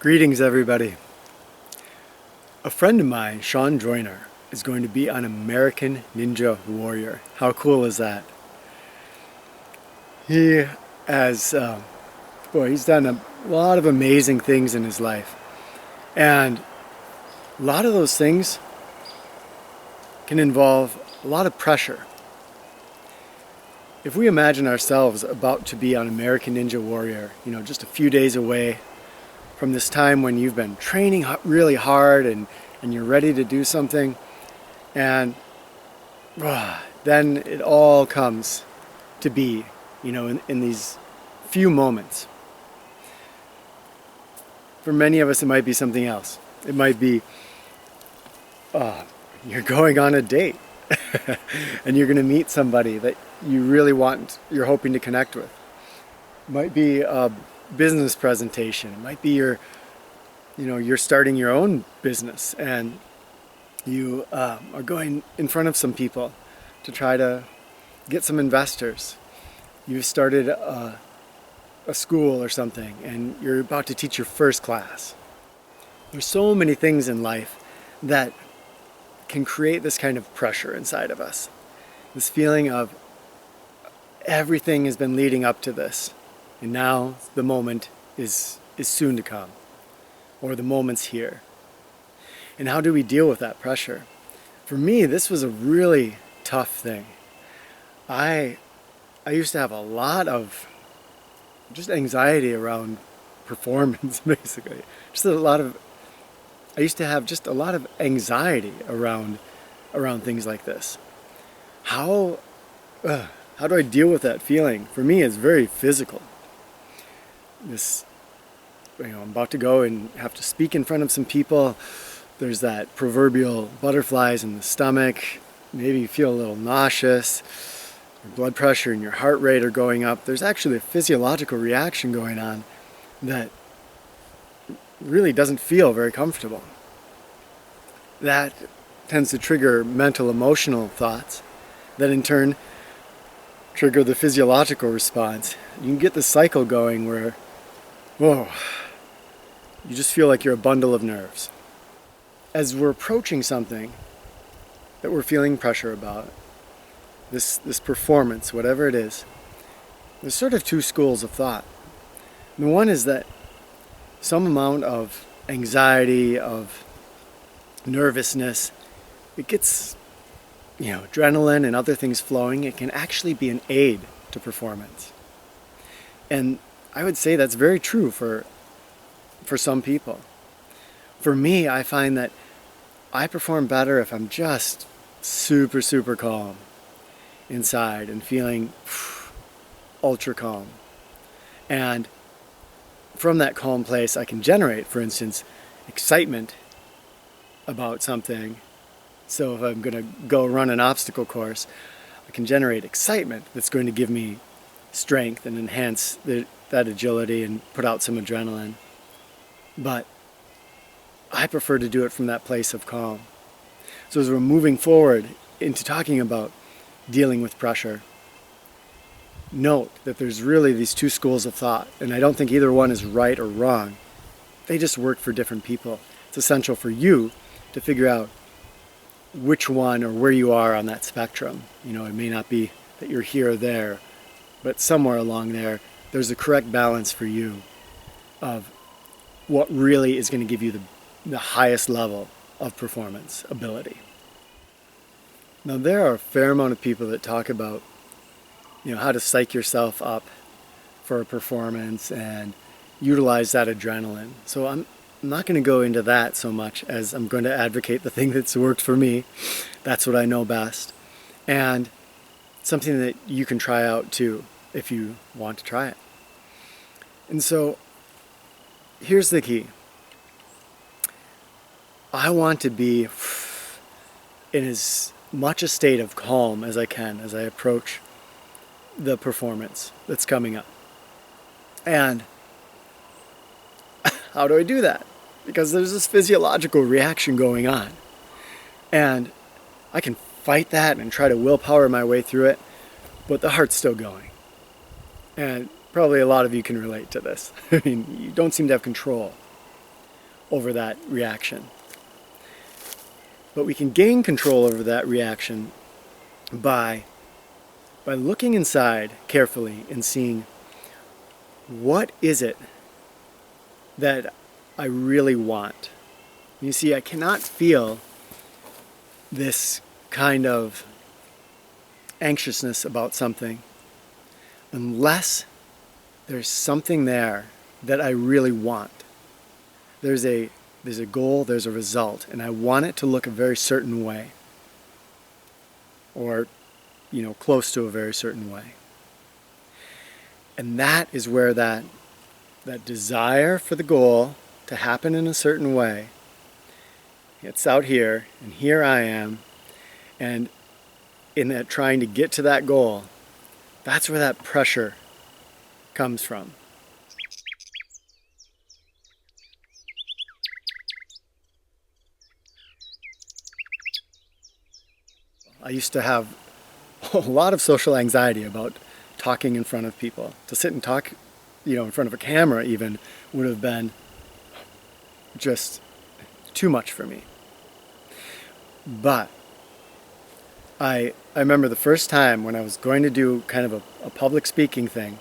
Greetings, everybody. A friend of mine, Sean Joyner, is going to be on American Ninja Warrior. How cool is that? He has, he's done a lot of amazing things in his life. And a lot of those things can involve a lot of pressure. If we imagine ourselves about to be on American Ninja Warrior, just a few days away from this time when you've been training really hard and you're ready to do something, and then it all comes to be, in these few moments. For many of us, it might be something else. It might be you're going on a date and you're going to meet somebody that you really you're hoping to connect with. It might be a business presentation. It might be you're starting your own business and you are going in front of some people to try to get some investors. You've started a school or something and you're about to teach your first class. There's so many things in life that can create this kind of pressure inside of us. This feeling of everything has been leading up to this, and now the moment is soon to come, or the moment's here. And how do we deal with that pressure? For me, this was a really tough thing. I used to have a lot of just anxiety around performance, basically. I used to have just a lot of anxiety around things like this. How do I deal with that feeling? For me, it's very physical. I'm about to go and have to speak in front of some people. There's that proverbial butterflies in the stomach. Maybe you feel a little nauseous. Your blood pressure and your heart rate are going up. There's actually a physiological reaction going on that really doesn't feel very comfortable. That tends to trigger mental, emotional thoughts that in turn trigger the physiological response. You can get the cycle going where, you just feel like you're a bundle of nerves. As we're approaching something that we're feeling pressure about, this performance, whatever it is, there's sort of two schools of thought. And one is that some amount of anxiety, of nervousness, it gets, adrenaline and other things flowing. It can actually be an aid to performance. And I would say that's very true for some people. For me, I find that I perform better if I'm just super, super calm inside and feeling ultra calm. And from that calm place, I can generate, for instance, excitement about something. So if I'm going to go run an obstacle course, I can generate excitement that's going to give me strength and enhance that agility and put out some adrenaline. But I prefer to do it from that place of calm. So as we're moving forward into talking about dealing with pressure, note that there's really these two schools of thought, and I don't think either one is right or wrong. They just work for different people. It's essential for you to figure out which one or where you are on that spectrum. It may not be that you're here or there, but somewhere along there's a correct balance for you of what really is going to give you the highest level of performance ability. Now, there are a fair amount of people that talk about how to psych yourself up for a performance and utilize that adrenaline. So I'm not going to go into that so much as I'm going to advocate the thing that's worked for me. That's what I know best. And something that you can try out too if you want to try it. And so here's the key. I want to be in as much a state of calm as I can as I approach the performance that's coming up. And how do I do that? Because there's this physiological reaction going on. And I can fight that and try to willpower my way through it, but the heart's still going. And probably a lot of you can relate to this. I mean, you don't seem to have control over that reaction. But we can gain control over that reaction by looking inside carefully and seeing, what is it that I really want? You see, I cannot feel this kind of anxiousness about something unless there's something there that I really want. There's a goal, there's a result, and I want it to look a very certain way, or close to a very certain way. And that is where that desire for the goal to happen in a certain way, it's out here, and here I am, and in that trying to get to that goal, that's where that pressure comes from. I used to have a lot of social anxiety about talking in front of people. To sit and talk, in front of a camera even, would have been just too much for me. But I remember the first time when I was going to do kind of a public speaking thing,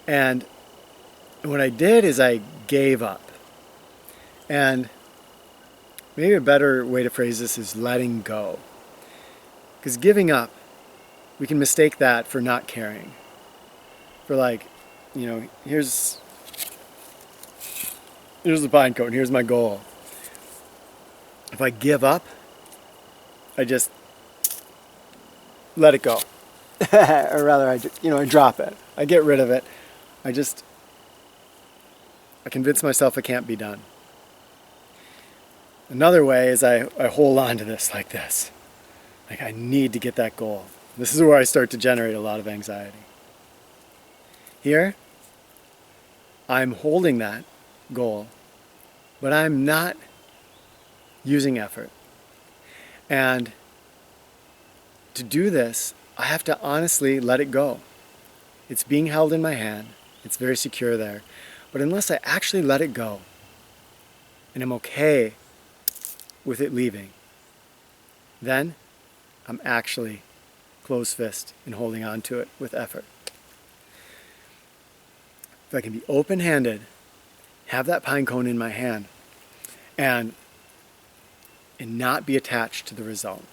and what I did is I gave up. And maybe a better way to phrase this is letting go. Because giving up, we can mistake that for not caring. For here's the pine cone, here's my goal. If I give up, I just let it go. Or rather, I drop it. I get rid of it. I convince myself it can't be done. Another way is I hold on to this like this. Like, I need to get that goal. This is where I start to generate a lot of anxiety. Here, I'm holding that goal, but I'm not using effort. And to do this, I have to honestly let it go. It's being held in my hand. It's very secure there. But unless I actually let it go, and I'm okay with it leaving, then I'm actually closed fist in holding on to it with effort. If I can be open-handed, have that pine cone in my hand, and not be attached to the result.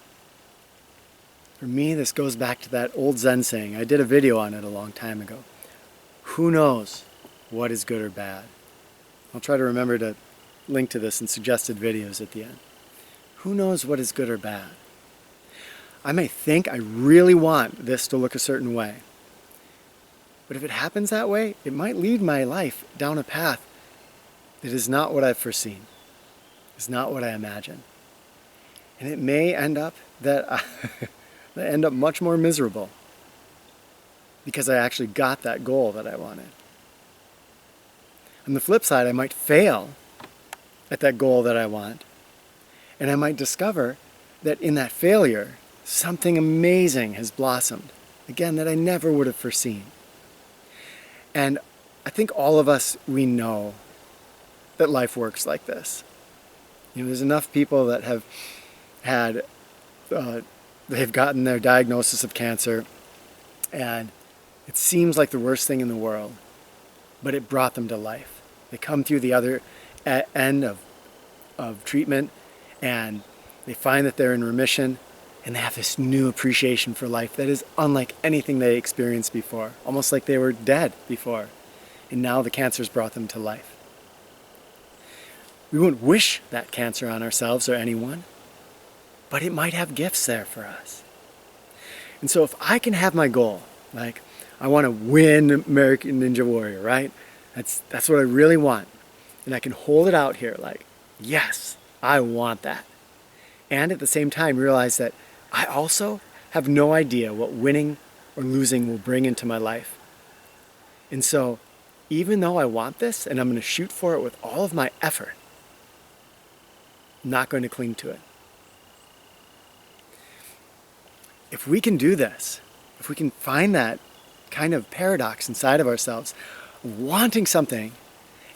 For me, this goes back to that old Zen saying. I did a video on it a long time ago. Who knows what is good or bad? I'll try to remember to link to this in suggested videos at the end. Who knows what is good or bad? I may think I really want this to look a certain way. But if it happens that way, it might lead my life down a path that is not what I've foreseen. It's not what I imagined. And it may end up that I end up much more miserable because I actually got that goal that I wanted. On the flip side, I might fail at that goal that I want, and I might discover that in that failure, something amazing has blossomed, again, that I never would have foreseen. And I think all of us, we know that life works like this. There's enough people that have had, they've gotten their diagnosis of cancer, and it seems like the worst thing in the world, but it brought them to life. They come through the other end of treatment, and they find that they're in remission, and they have this new appreciation for life that is unlike anything they experienced before, almost like they were dead before, and now the cancer's brought them to life. We wouldn't wish that cancer on ourselves or anyone, but it might have gifts there for us. And so if I can have my goal, like I want to win American Ninja Warrior, right? That's what I really want. And I can hold it out here like, yes, I want that. And at the same time realize that I also have no idea what winning or losing will bring into my life. And so even though I want this and I'm going to shoot for it with all of my effort, I'm not going to cling to it. If we can do this, if we can find that kind of paradox inside of ourselves, wanting something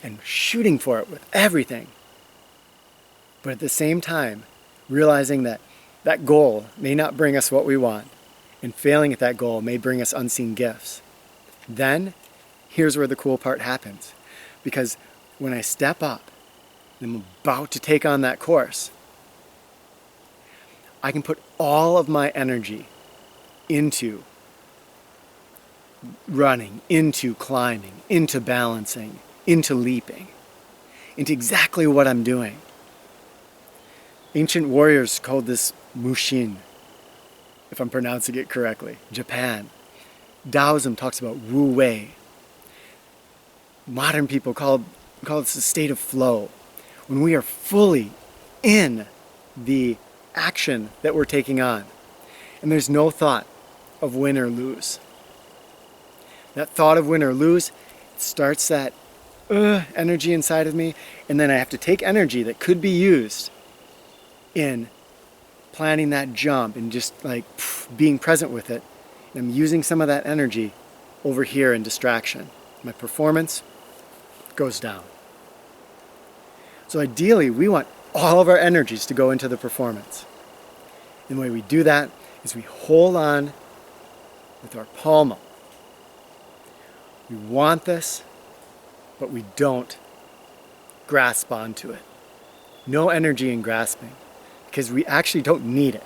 and shooting for it with everything, But at the same time, realizing that that goal may not bring us what we want, and failing at that goal may bring us unseen gifts. Then, here's where the cool part happens. Because when I step up, and I'm about to take on that course, I can put all of my energy into running, into climbing, into balancing, into leaping, into exactly what I'm doing. Ancient warriors called this Mushin, if I'm pronouncing it correctly, Japan. Taoism talks about Wu Wei. Modern people call this a state of flow. When we are fully in the action that we're taking on, and there's no thought of win or lose. That thought of win or lose, it starts that energy inside of me, and then I have to take energy that could be used in planning that jump and just like being present with it. And I'm using some of that energy over here in distraction. My performance goes down. So ideally, we want all of our energies to go into the performance. And the way we do that is we hold on with our palm up. We want this, but we don't grasp onto it. No energy in grasping, because we actually don't need it.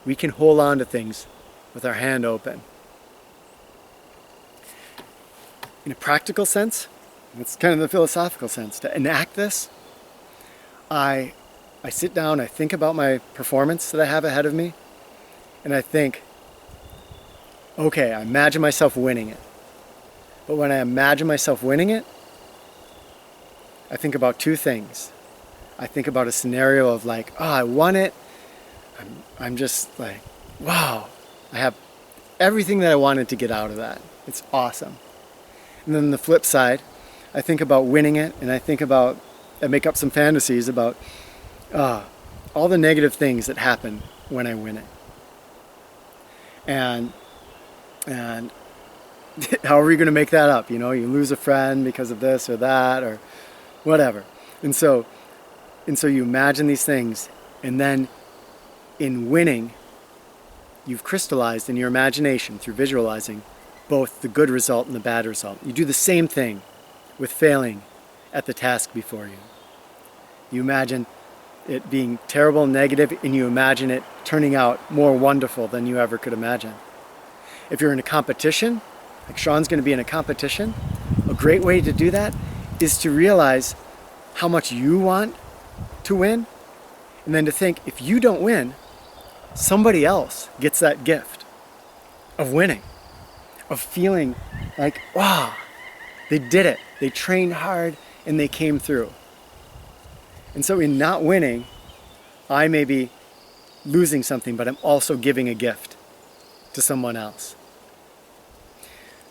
We can hold on to things with our hand open. In a practical sense, it's kind of the philosophical sense. To enact this, I sit down, I think about my performance that I have ahead of me, and I think, okay, I imagine myself winning it. But when I imagine myself winning it, I think about two things. I think about a scenario of like, oh, I won it. I'm just like, wow, I have everything that I wanted to get out of that. It's awesome. And then the flip side, I think about winning it, and I make up some fantasies about all the negative things that happen when I win it. And how are we going to make that up? You know, you lose a friend because of this or that or whatever. And so you imagine these things, and then in winning, you've crystallized in your imagination through visualizing both the good result and the bad result. You do the same thing with failing at the task before you. You imagine it being terrible and negative, and you imagine it turning out more wonderful than you ever could imagine. If you're in a competition, like Sean's going to be in a competition, a great way to do that is to realize how much you want to win, and then to think, if you don't win, somebody else gets that gift of winning, of feeling like, wow, they did it. They trained hard and they came through. And so in not winning, I may be losing something, but I'm also giving a gift to someone else.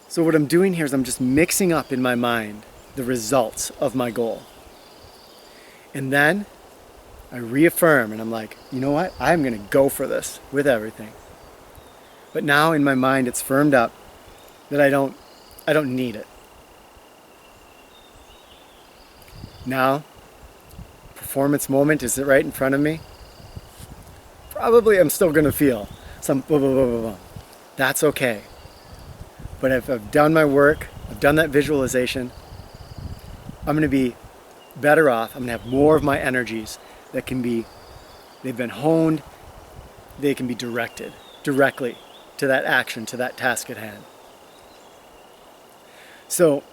So what I'm doing here is I'm just mixing up in my mind the results of my goal. And then I reaffirm, and I'm like, you know what? I'm going to go for this with everything. But now in my mind it's firmed up that I don't need it. Now, performance moment is right in front of me. Probably I'm still going to feel some blah, blah, blah, blah, blah. That's okay. But if I've done my work, I've done that visualization, I'm going to be better off. I'm going to have more of my energies that they've been honed, they can be directed directly to that action, to that task at hand. So,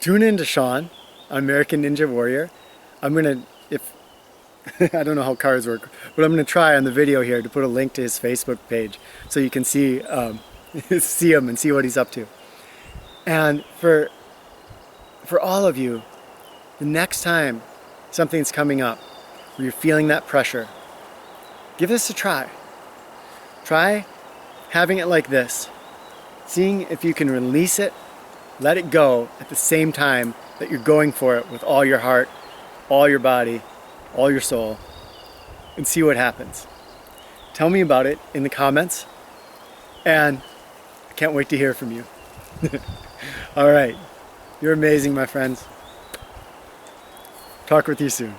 tune in to Sean on American Ninja Warrior. I'm going to, I don't know how cards work, but I'm going to try on the video here to put a link to his Facebook page so you can see him and see what he's up to. And for all of you, the next time something's coming up where you're feeling that pressure, give this a try. Try having it like this, seeing if you can release it, let it go at the same time that you're going for it with all your heart, all your body, all your soul, and see what happens. Tell me about it in the comments, and I can't wait to hear from you. All right, you're amazing, my friends. Talk with you soon.